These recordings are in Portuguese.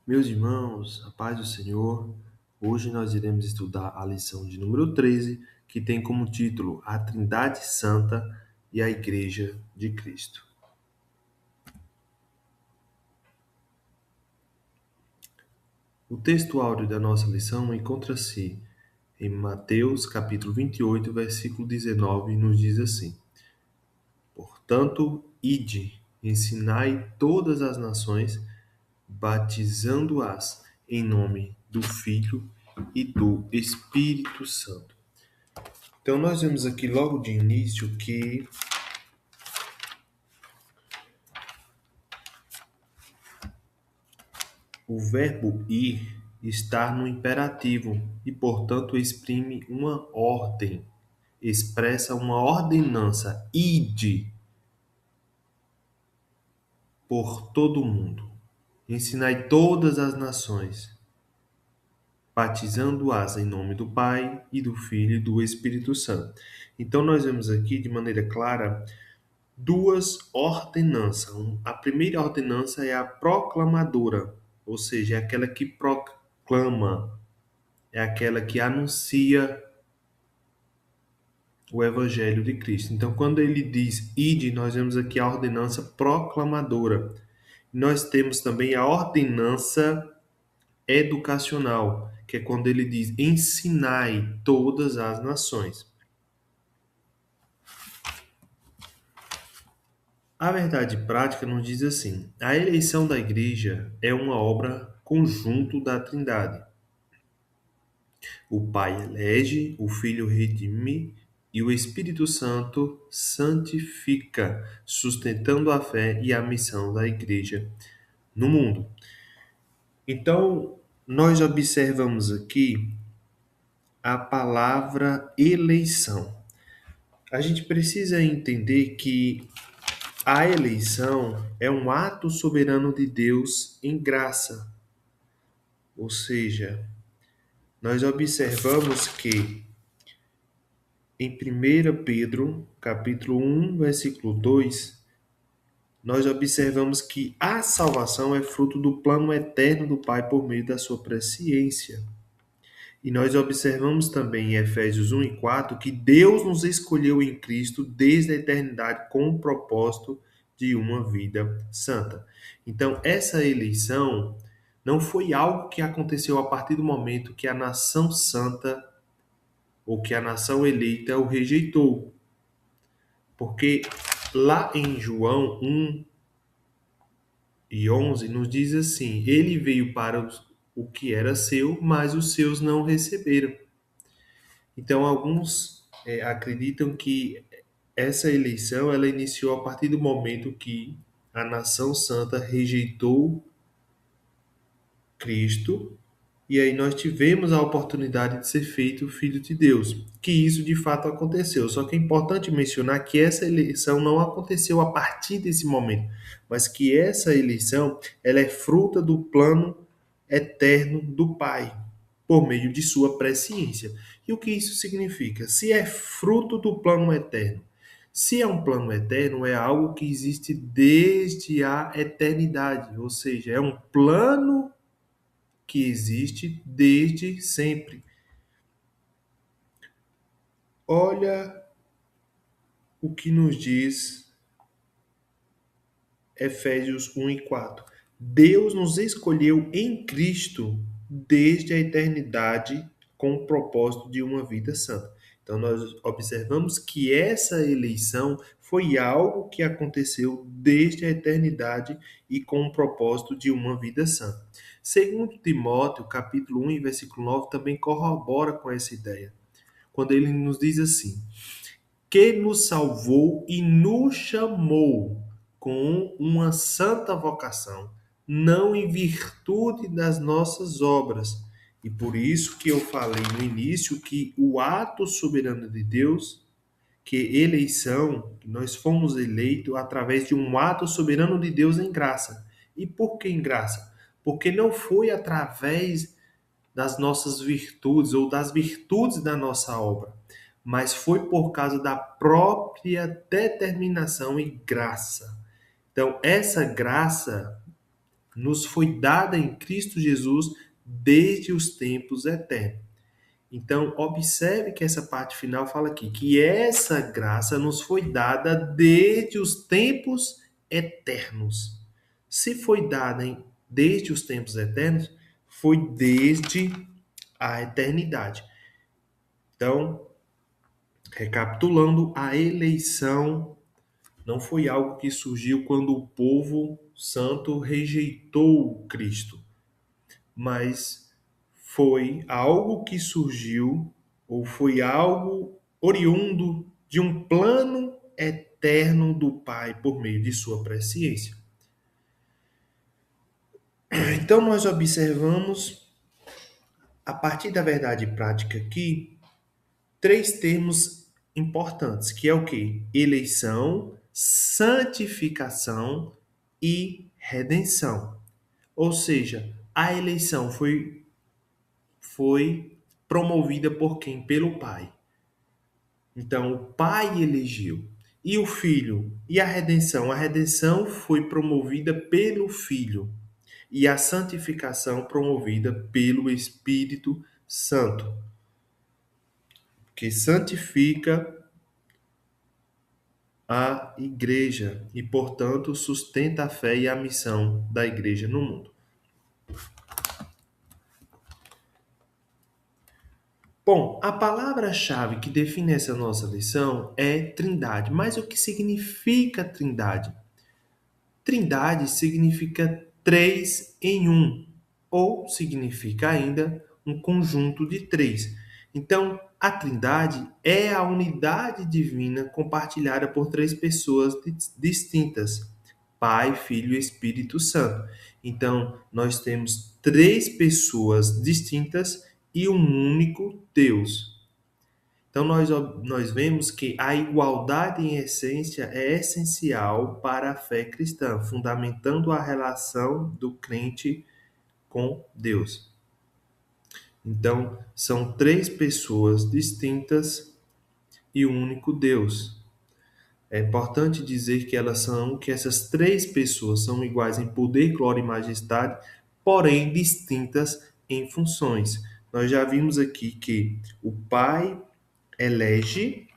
Meus irmãos, a paz do Senhor, hoje nós iremos estudar a lição de número 13, que tem como título A Trindade Santa e a Igreja de Cristo. O texto áureo da nossa lição encontra-se em Mateus capítulo 28, versículo 19, e nos diz assim: Portanto, ide, ensinai todas as nações, batizando-as em nome do Filho e do Espírito Santo. Então, nós vemos aqui logo de início que o verbo ir está no imperativo e, portanto, exprime uma ordem, expressa uma ordenança: ide por todo o mundo, ensinai todas as nações, batizando-as em nome do Pai e do Filho e do Espírito Santo. Então, nós vemos aqui de maneira clara duas ordenanças. A primeira ordenança é a proclamadora, ou seja, é aquela que proclama, é aquela que anuncia o Evangelho de Cristo. Então, quando ele diz ide, nós vemos aqui a ordenança proclamadora. Nós temos também a ordenança educacional, que é quando ele diz ensinai todas as nações. A verdade prática nos diz assim: a eleição da igreja é uma obra conjunto da Trindade. O Pai elege, o Filho redime e o Espírito Santo santifica, sustentando a fé e a missão da igreja no mundo. Então, nós observamos aqui a palavra eleição. A gente precisa entender que a eleição é um ato soberano de Deus em graça. Ou seja, nós observamos que em 1 Pedro, capítulo 1, versículo 2, nós observamos que a salvação é fruto do plano eterno do Pai por meio da sua presciência. E nós observamos também em Efésios 1 e 4 que Deus nos escolheu em Cristo desde a eternidade com o propósito de uma vida santa. Então, essa eleição não foi algo que aconteceu a partir do momento que a nação santa ou que a nação eleita o rejeitou. Porque lá em João 1 e 11 nos diz assim: ele veio para o que era seu, mas os seus não receberam. Então, alguns acreditam que essa eleição ela iniciou a partir do momento que a nação santa rejeitou Cristo, e aí nós tivemos a oportunidade de ser feito filho de Deus, que isso de fato aconteceu. Só que é importante mencionar que essa eleição não aconteceu a partir desse momento, mas que essa eleição ela é fruta do plano eterno do Pai, por meio de sua presciência. E o que isso significa? Se é fruto do plano eterno, se é um plano eterno, é algo que existe desde a eternidade, ou seja, é um plano que existe desde sempre. Olha o que nos diz Efésios 1 e 4. Deus nos escolheu em Cristo desde a eternidade com o propósito de uma vida santa. Então, nós observamos que essa eleição foi algo que aconteceu desde a eternidade e com o propósito de uma vida santa. Segundo Timóteo, capítulo 1 e versículo 9, também corrobora com essa ideia, quando ele nos diz assim: que nos salvou e nos chamou com uma santa vocação, não em virtude das nossas obras. E por isso que eu falei no início que o ato soberano de Deus, que eleição, nós fomos eleitos através de um ato soberano de Deus em graça. E por que em graça? Porque não foi através das nossas virtudes ou das virtudes da nossa obra, mas foi por causa da própria determinação e graça. Então, essa graça nos foi dada em Cristo Jesus desde os tempos eternos. Então, observe que essa parte final fala aqui que essa graça nos foi dada desde os tempos eternos. Se foi dada desde os tempos eternos, foi desde a eternidade. Então, recapitulando, a eleição não foi algo que surgiu quando o povo santo rejeitou Cristo, mas foi algo que surgiu ou foi algo oriundo de um plano eterno do Pai por meio de sua presciência. Então nós observamos a partir da verdade prática aqui três termos importantes, que é o que? Eleição, santificação e redenção. Ou seja, a eleição foi promovida por quem? Pelo Pai. Então, o Pai elegeu. E o Filho? E a redenção? A redenção foi promovida pelo Filho. E a santificação promovida pelo Espírito Santo, que santifica a igreja e, portanto, sustenta a fé e a missão da igreja no mundo. Bom, a palavra-chave que define essa nossa lição é Trindade. Mas o que significa Trindade? Trindade significa três em um, ou significa ainda um conjunto de três. Então, a Trindade é a unidade divina compartilhada por três pessoas distintas: Pai, Filho e Espírito Santo. Então, nós temos três pessoas distintas e um único Deus. Então, nós vemos que a igualdade em essência é essencial para a fé cristã, fundamentando a relação do crente com Deus. Então, são três pessoas distintas e um único Deus. É importante dizer que essas três pessoas são iguais em poder, glória e majestade, porém distintas em funções. Nós já vimos aqui que o Pai elege,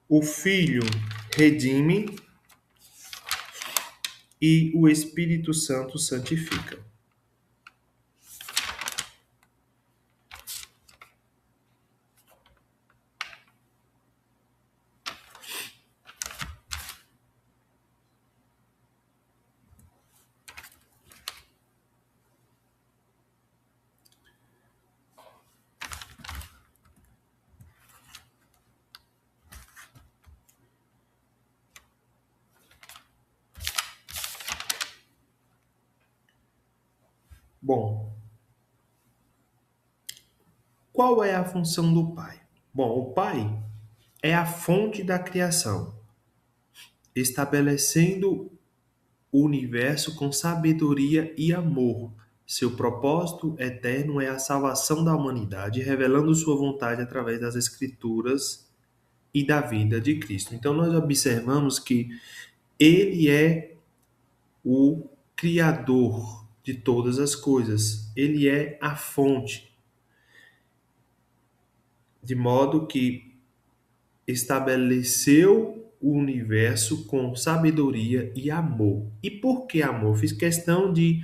o Filho redime e o Espírito Santo santifica. Bom, qual é a função do Pai? Bom, o Pai é a fonte da criação, estabelecendo o universo com sabedoria e amor. Seu propósito eterno é a salvação da humanidade, revelando sua vontade através das Escrituras e da vida de Cristo. Então, nós observamos que ele é o Criador de todas as coisas, ele é a fonte, de modo que estabeleceu o universo com sabedoria e amor. E por que amor? Fiz questão de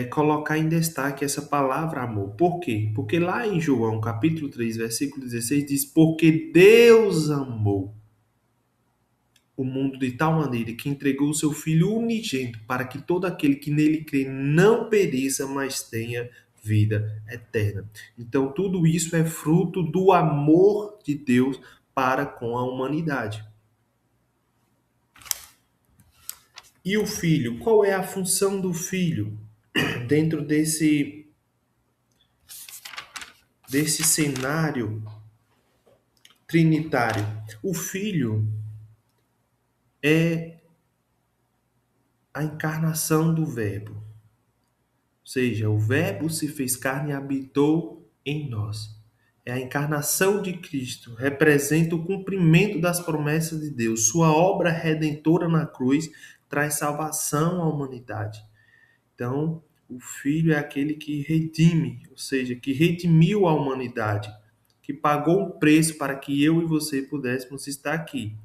colocar em destaque essa palavra amor. Por quê? Porque lá em João, capítulo 3, versículo 16, diz: Porque Deus amou o mundo de tal maneira que entregou o seu Filho unigênito para que todo aquele que nele crê não pereça, mas tenha vida eterna. Então, tudo isso é fruto do amor de Deus para com a humanidade. E o Filho? Qual é a função do Filho dentro desse cenário trinitário? O Filho é a encarnação do Verbo. Ou seja, o Verbo se fez carne e habitou em nós. É a encarnação de Cristo, representa o cumprimento das promessas de Deus. Sua obra redentora na cruz traz salvação à humanidade. Então, o Filho é aquele que redime, ou seja, que redimiu a humanidade, que pagou o preço para que eu e você pudéssemos estar aqui.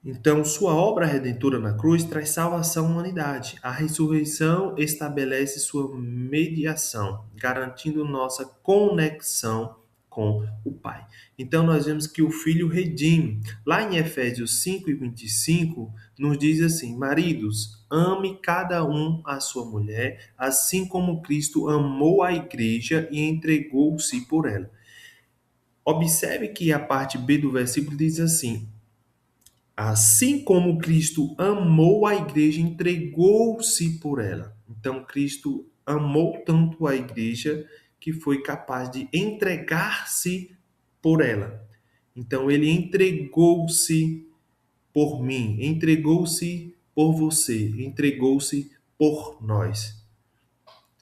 Então, sua obra redentora na cruz traz salvação à humanidade. A ressurreição estabelece sua mediação, garantindo nossa conexão com o Pai. Então, nós vemos que o Filho redime. Lá em Efésios 5:25, nos diz assim: Maridos, ame cada um a sua mulher, assim como Cristo amou a igreja e entregou-se por ela. Observe que a parte B do versículo diz assim: assim como Cristo amou a igreja, entregou-se por ela. Então, Cristo amou tanto a igreja que foi capaz de entregar-se por ela. Então, ele entregou-se por mim, entregou-se por você, entregou-se por nós.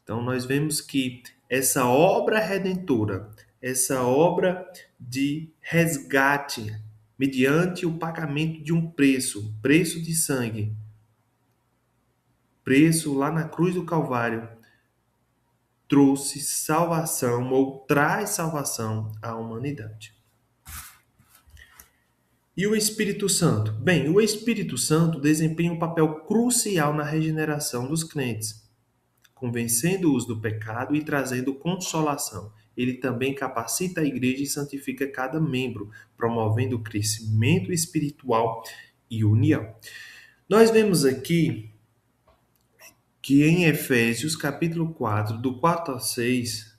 Então, nós vemos que essa obra redentora, essa obra de resgate, mediante o pagamento de um preço, preço de sangue, preço lá na cruz do Calvário, trouxe salvação ou traz salvação à humanidade. E o Espírito Santo? Bem, o Espírito Santo desempenha um papel crucial na regeneração dos crentes, convencendo-os do pecado e trazendo consolação. Ele também capacita a igreja e santifica cada membro, promovendo o crescimento espiritual e união. Nós vemos aqui que em Efésios, capítulo 4, do 4 a 6,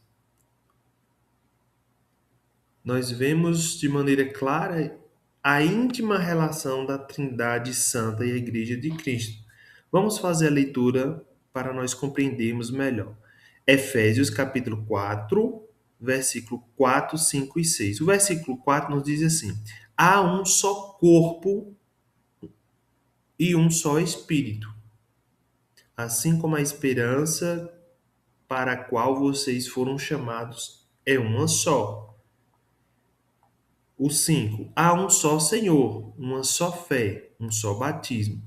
nós vemos de maneira clara a íntima relação da Trindade Santa e a Igreja de Cristo. Vamos fazer a leitura para nós compreendermos melhor. Efésios capítulo 4, versículo 4, 5 e 6. O versículo 4 nos diz assim: há um só corpo e um só espírito, assim como a esperança para a qual vocês foram chamados é uma só. O 5. Há um só Senhor, uma só fé, um só batismo.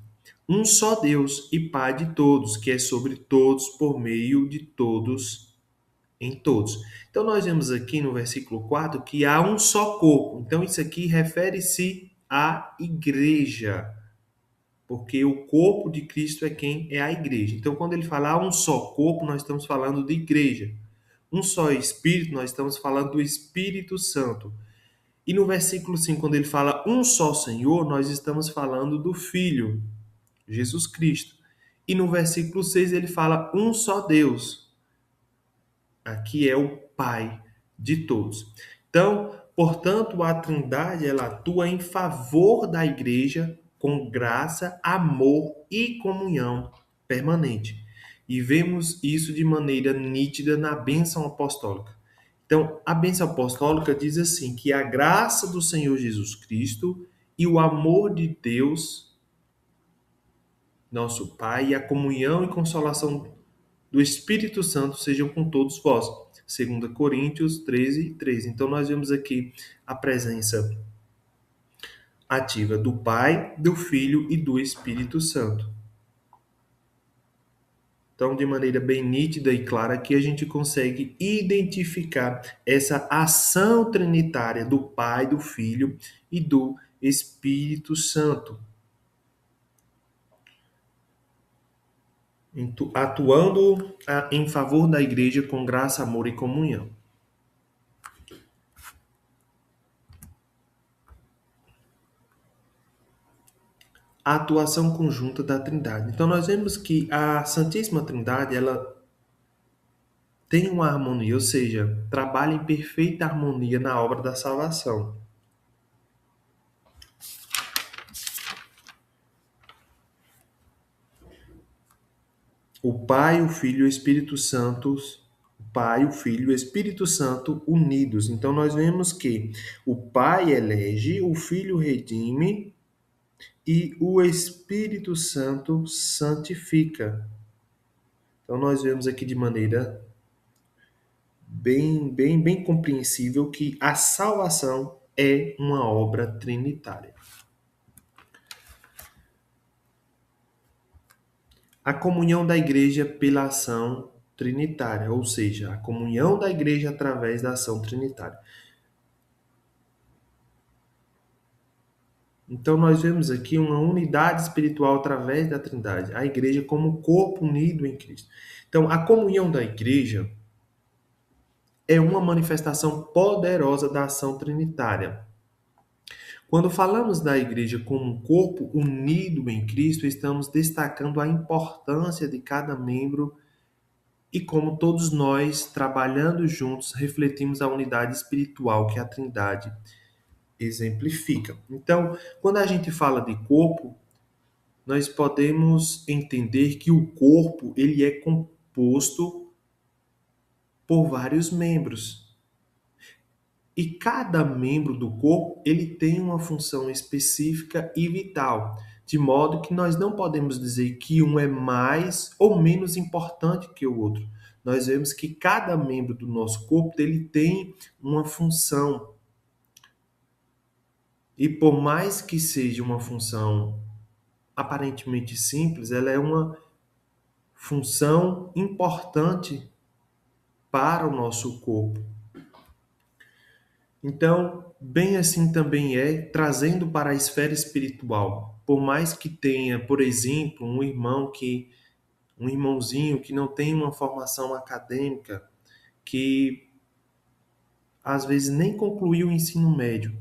Um só Deus e Pai de todos, que é sobre todos, por meio de todos, em todos. Então, nós vemos aqui no versículo 4 que há um só corpo. Então, isso aqui refere-se à igreja, porque o corpo de Cristo é quem é a igreja. Então, quando ele fala há um só corpo, nós estamos falando de igreja. Um só Espírito, nós estamos falando do Espírito Santo. E no versículo 5, quando ele fala um só Senhor, nós estamos falando do Filho, Jesus Cristo. E no versículo 6 ele fala um só Deus. Aqui é o Pai de todos. Então, portanto, a Trindade ela atua em favor da igreja com graça, amor e comunhão permanente. E vemos isso de maneira nítida na bênção apostólica. Então, a bênção apostólica diz assim, que a graça do Senhor Jesus Cristo e o amor de Deus, nosso Pai, e a comunhão e consolação do Espírito Santo sejam com todos vós. 2 Coríntios 13, 13. Então, nós vemos aqui a presença ativa do Pai, do Filho e do Espírito Santo. Então, de maneira bem nítida e clara, aqui a gente consegue identificar essa ação trinitária do Pai, do Filho e do Espírito Santo, atuando em favor da igreja com graça, amor e comunhão. A atuação conjunta da Trindade. Então, nós vemos que a Santíssima Trindade, ela tem uma harmonia, ou seja, trabalha em perfeita harmonia na obra da salvação. O Pai, o Filho e o Espírito Santo, o Pai, o Filho e o Espírito Santo unidos. Então nós vemos que o Pai elege, o Filho redime e o Espírito Santo santifica. Então nós vemos aqui de maneira bem compreensível que a salvação é uma obra trinitária. A comunhão da igreja pela ação trinitária, ou seja, a comunhão da igreja através da ação trinitária. Então, nós vemos aqui uma unidade espiritual através da Trindade, a igreja como corpo unido em Cristo. Então, a comunhão da igreja é uma manifestação poderosa da ação trinitária. Quando falamos da igreja como um corpo unido em Cristo, estamos destacando a importância de cada membro e como todos nós, trabalhando juntos, refletimos a unidade espiritual que a Trindade exemplifica. Então, quando a gente fala de corpo, nós podemos entender que o corpo ele é composto por vários membros. E cada membro do corpo ele tem uma função específica e vital, de modo que nós não podemos dizer que um é mais ou menos importante que o outro. Nós vemos que cada membro do nosso corpo ele tem uma função. E por mais que seja uma função aparentemente simples, ela é uma função importante para o nosso corpo. Então, bem assim também é trazendo para a esfera espiritual. Por mais que tenha, por exemplo, um irmãozinho que não tem uma formação acadêmica, que às vezes nem concluiu o ensino médio,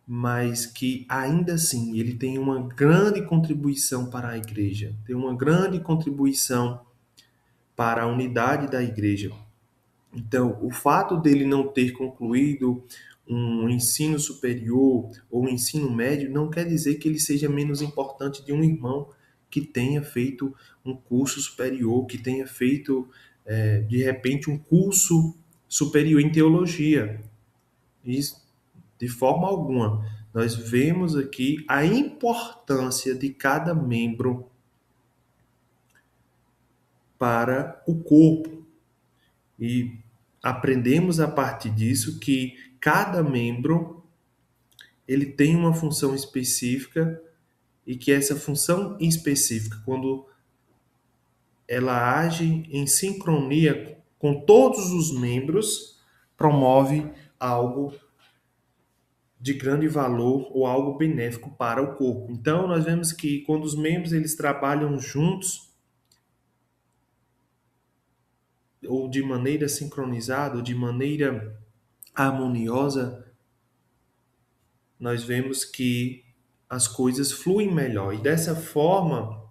mas que ainda assim ele tem uma grande contribuição para a igreja, tem uma grande contribuição para a unidade da igreja. Então, o fato dele não ter concluído um ensino superior ou um ensino médio não quer dizer que ele seja menos importante de um irmão que tenha feito um curso superior, que tenha feito, de repente, um curso superior em teologia. Isso, de forma alguma. Nós vemos aqui a importância de cada membro para o corpo. E aprendemos a partir disso que cada membro ele tem uma função específica e que essa função específica, quando ela age em sincronia com todos os membros, promove algo de grande valor ou algo benéfico para o corpo. Então, nós vemos que quando os membros eles trabalham juntos ou de maneira sincronizada ou de maneira harmoniosa, nós vemos que as coisas fluem melhor. E dessa forma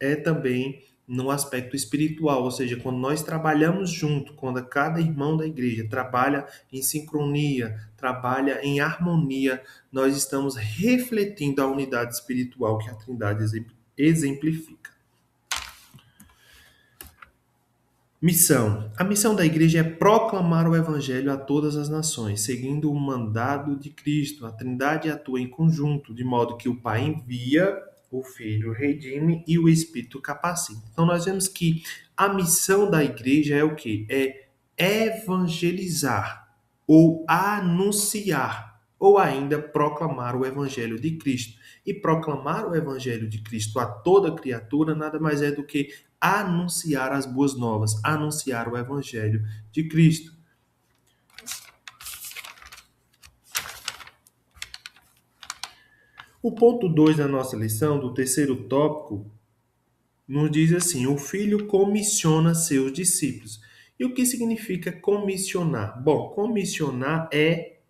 é também no aspecto espiritual, ou seja, quando nós trabalhamos junto, quando cada irmão da igreja trabalha em sincronia, trabalha em harmonia, nós estamos refletindo a unidade espiritual que a Trindade exemplifica. Missão. A missão da igreja é proclamar o evangelho a todas as nações, seguindo o mandado de Cristo. A Trindade atua em conjunto, de modo que o Pai envia, o Filho redime e o Espírito capacita. Então nós vemos que a missão da igreja é o quê? É evangelizar ou anunciar ou ainda proclamar o evangelho de Cristo. E proclamar o evangelho de Cristo a toda criatura nada mais é do que anunciar as boas novas, anunciar o evangelho de Cristo. O ponto 2 da nossa lição, do terceiro tópico, nos diz assim: o filho comissiona seus discípulos. E o que significa comissionar? Bom, comissionar é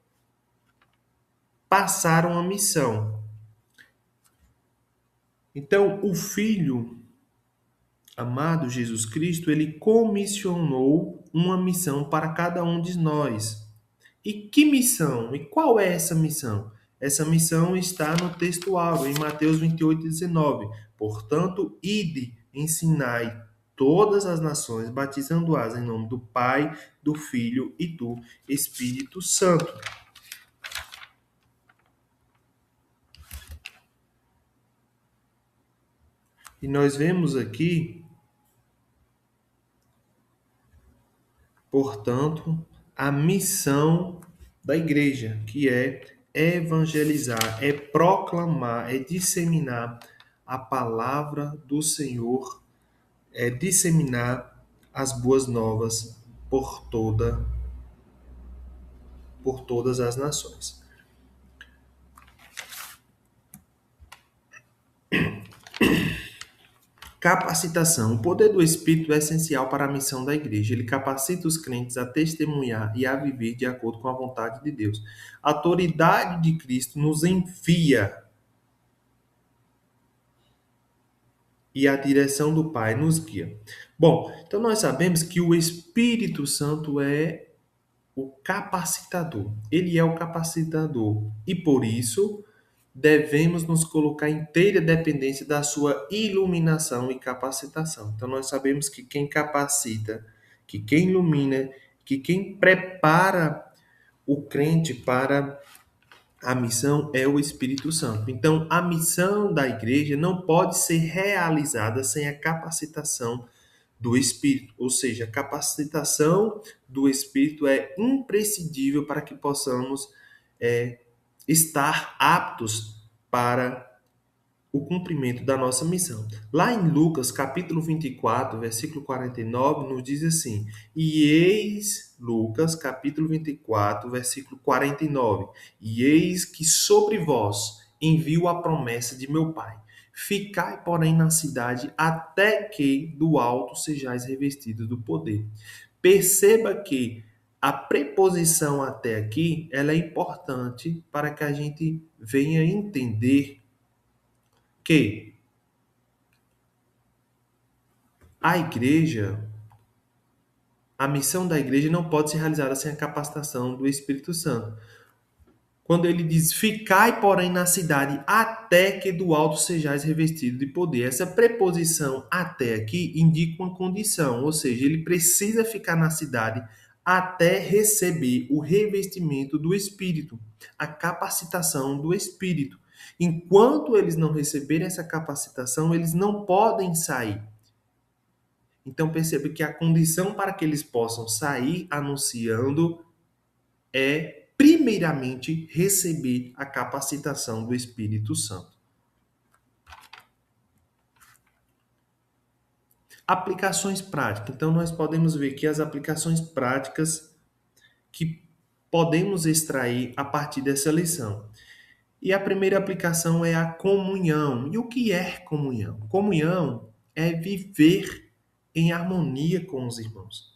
passar uma missão. Então, o filho amado Jesus Cristo, ele comissionou uma missão para cada um de nós. E que missão? E qual é essa missão? Essa missão está no texto áureo, em Mateus 28:19. Portanto, ide, ensinai todas as nações, batizando-as em nome do Pai, do Filho e do Espírito Santo. E nós vemos aqui portanto, a missão da igreja, que é evangelizar, é proclamar, é disseminar a palavra do Senhor, é disseminar as boas novas por todas as nações. Capacitação. O poder do Espírito é essencial para a missão da igreja. Ele capacita os crentes a testemunhar e a viver de acordo com a vontade de Deus. A autoridade de Cristo nos envia e a direção do Pai nos guia. Bom, então nós sabemos que o Espírito Santo é o capacitador. Ele é o capacitador. E por isso devemos nos colocar em inteira dependência da sua iluminação e capacitação. Então nós sabemos que quem capacita, que quem ilumina, que quem prepara o crente para a missão é o Espírito Santo. Então, a missão da igreja não pode ser realizada sem a capacitação do Espírito. Ou seja, a capacitação do Espírito é imprescindível para que possamos estar aptos para o cumprimento da nossa missão. Lá em Lucas, capítulo 24, versículo 49, nos diz assim: E eis, Lucas, capítulo 24, versículo 49, e eis que sobre vós envio a promessa de meu Pai. Ficai, porém, na cidade, até que do alto sejais revestidos do poder. Perceba que a preposição até aqui, ela é importante para que a gente venha entender que a igreja, a missão da igreja não pode ser realizada sem a capacitação do Espírito Santo. Quando ele diz, ficai, porém, na cidade, até que do alto sejais revestidos de poder. Essa preposição até aqui indica uma condição, ou seja, ele precisa ficar na cidade até receber o revestimento do Espírito, a capacitação do Espírito. Enquanto eles não receberem essa capacitação, eles não podem sair. Então perceba que a condição para que eles possam sair anunciando é, primeiramente, receber a capacitação do Espírito Santo. Aplicações práticas. Então nós podemos ver que as aplicações práticas que podemos extrair a partir dessa lição. E a primeira aplicação é a comunhão. E o que é comunhão? Comunhão é viver em harmonia com os irmãos.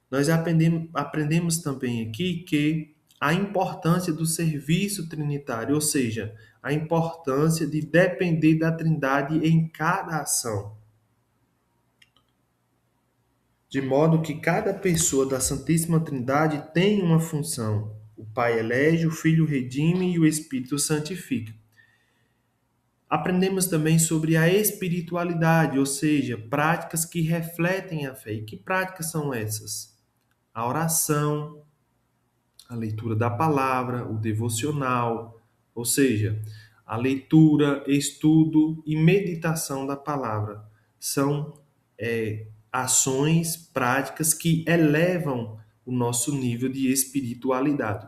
Nós aprendemos também aqui que a importância do serviço trinitário, ou seja, a importância de depender da Trindade em cada ação. De modo que cada pessoa da Santíssima Trindade tem uma função. O Pai elege, o Filho redime e o Espírito santifica. Aprendemos também sobre a espiritualidade, ou seja, práticas que refletem a fé. E que práticas são essas? A oração, a leitura da palavra, o devocional, ou seja, a leitura, estudo e meditação da palavra. São ações práticas que elevam o nosso nível de espiritualidade.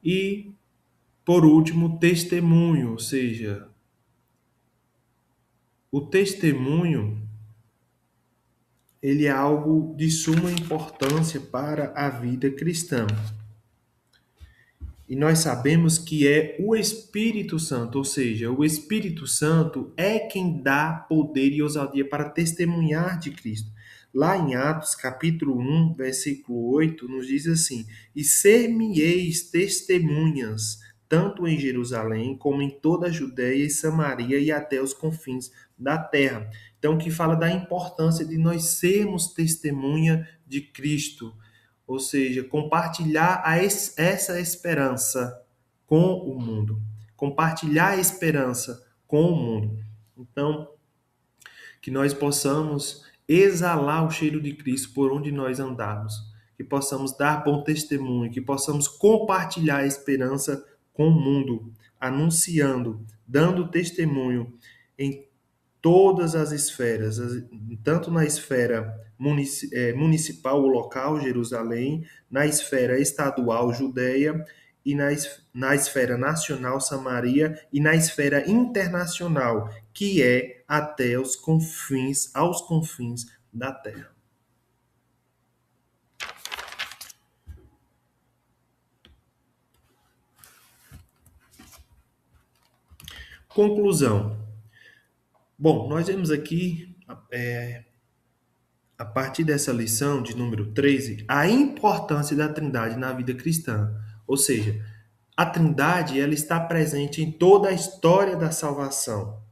E, por último, testemunho, ou seja, o testemunho ele é algo de suma importância para a vida cristã. E nós sabemos que é o Espírito Santo, ou seja, o Espírito Santo é quem dá poder e ousadia para testemunhar de Cristo. Lá em Atos, capítulo 1, versículo 8, nos diz assim: E ser-me-eis testemunhas, tanto em Jerusalém, como em toda a Judéia e Samaria e até os confins da terra. Então, que fala da importância de nós sermos testemunha de Cristo. Ou seja, compartilhar essa esperança com o mundo. Compartilhar a esperança com o mundo. Então, que nós possamos exalar o cheiro de Cristo por onde nós andarmos. Que possamos dar bom testemunho. Que possamos compartilhar a esperança com o mundo. Anunciando, dando testemunho em todas as esferas, tanto na esfera municipal, o local, Jerusalém, na esfera estadual, Judeia, e na esfera nacional, Samaria, e na esfera internacional, que é até os confins, aos confins da terra. Conclusão. Bom, nós vemos aqui, a partir dessa lição de número 13, a importância da Trindade na vida cristã. Ou seja, a Trindade ela está presente em toda a história da salvação.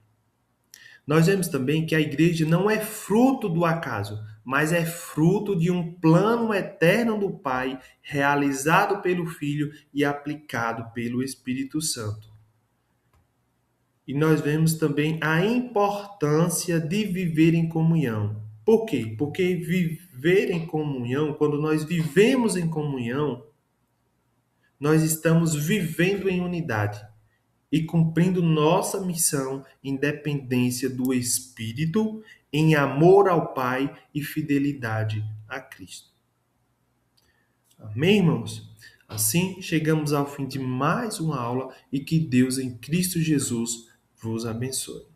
Nós vemos também que a igreja não é fruto do acaso, mas é fruto de um plano eterno do Pai, realizado pelo Filho e aplicado pelo Espírito Santo. E nós vemos também a importância de viver em comunhão. Por quê? Porque viver em comunhão, quando nós vivemos em comunhão, nós estamos vivendo em unidade e cumprindo nossa missão em dependência do Espírito, em amor ao Pai e fidelidade a Cristo. Amém, irmãos? Assim, chegamos ao fim de mais uma aula e que Deus em Cristo Jesus vos abençoe.